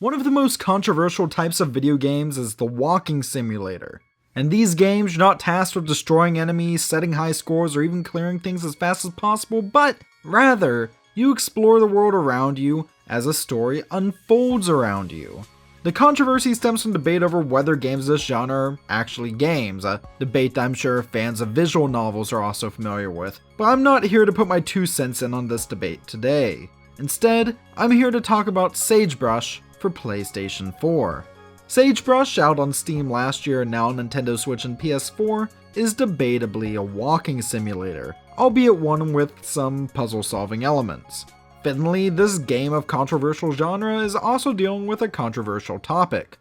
One of the most controversial types of video games is the walking simulator. And these games are not tasked with destroying enemies, setting high scores, or even clearing things as fast as possible, but rather, you explore the world around you as a story unfolds around you. The controversy stems from debate over whether games of this genre are actually games, a debate that I'm sure fans of visual novels are also familiar with, but I'm not here to put my 2 cents in on this debate today. Instead, I'm here to talk about Sagebrush for PlayStation 4. Sagebrush, out on Steam last year and now on Nintendo Switch and PS4, is debatably a walking simulator, albeit one with some puzzle-solving elements. Fittingly, this game of controversial genre is also dealing with a controversial topic: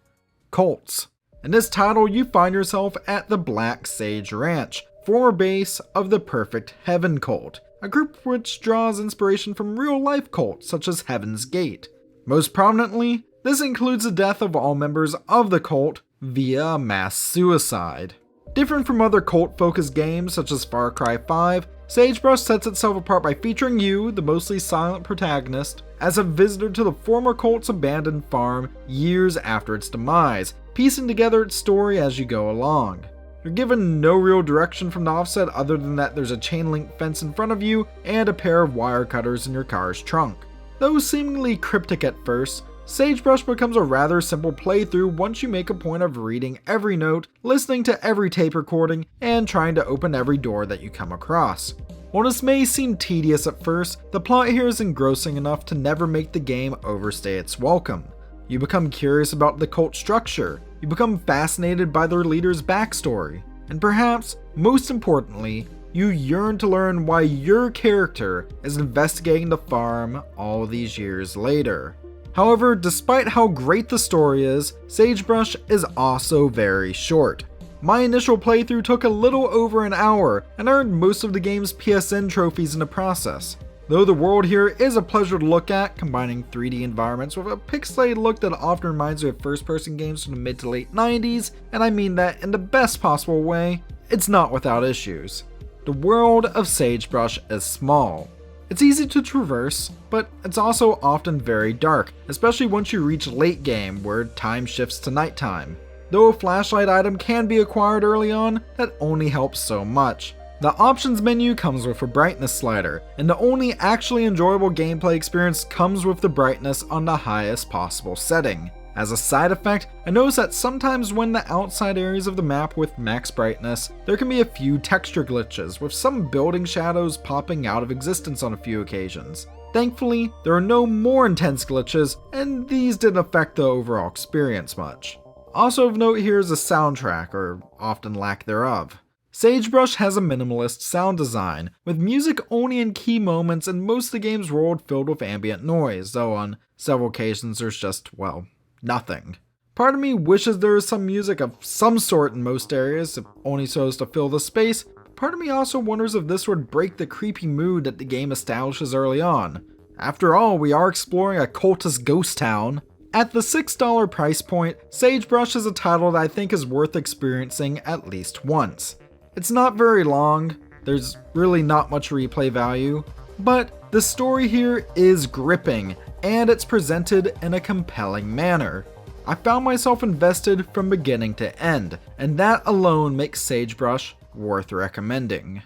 cults. In this title, you find yourself at the Black Sage Ranch, former base of the Perfect Heaven cult, a group which draws inspiration from real-life cults such as Heaven's Gate. Most prominently, this includes the death of all members of the cult via mass suicide. Different from other cult-focused games such as Far Cry 5, Sagebrush sets itself apart by featuring you, the mostly silent protagonist, as a visitor to the former cult's abandoned farm years after its demise, piecing together its story as you go along. You're given no real direction from the offset other than that there's a chain link fence in front of you and a pair of wire cutters in your car's trunk. Though seemingly cryptic at first, Sagebrush becomes a rather simple playthrough once you make a point of reading every note, listening to every tape recording, and trying to open every door that you come across. While this may seem tedious at first, the plot here is engrossing enough to never make the game overstay its welcome. You become curious about the cult structure, you become fascinated by their leader's backstory, and perhaps, most importantly, you yearn to learn why your character is investigating the farm all these years later. However, despite how great the story is, Sagebrush is also very short. My initial playthrough took a little over an hour and earned most of the game's PSN trophies in the process. Though the world here is a pleasure to look at, combining 3D environments with a pixelated look that often reminds me of first-person games from the mid to late 90s, and I mean that in the best possible way, it's not without issues. The world of Sagebrush is small. It's easy to traverse, but it's also often very dark, especially once you reach late game where time shifts to nighttime. Though a flashlight item can be acquired early on, that only helps so much. The options menu comes with a brightness slider, and the only actually enjoyable gameplay experience comes with the brightness on the highest possible setting. As a side effect, I notice that sometimes when the outside areas of the map with max brightness, there can be a few texture glitches, with some building shadows popping out of existence on a few occasions. Thankfully, there are no more intense glitches, and these didn't affect the overall experience much. Also of note here is the soundtrack, or often lack thereof. Sagebrush has a minimalist sound design, with music only in key moments and most of the game's world filled with ambient noise, though on several occasions there's just, well, nothing. Part of me wishes there was some music of some sort in most areas, if only so as to fill the space. Part of me also wonders if this would break the creepy mood that the game establishes early on. After all, we are exploring a cultist ghost town. At the $6 price point, Sagebrush is a title that I think is worth experiencing at least once. It's not very long, there's really not much replay value, but the story here is gripping, and it's presented in a compelling manner. I found myself invested from beginning to end, and that alone makes Sagebrush worth recommending.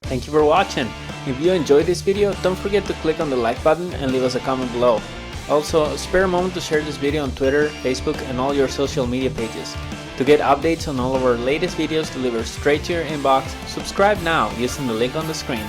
Thank you for watching. If you enjoyed this video, don't forget to click on the like button and leave us a comment below. Also, spare a moment to share this video on Twitter, Facebook, and all your social media pages. To get updates on all of our latest videos delivered straight to your inbox, subscribe now using the link on the screen.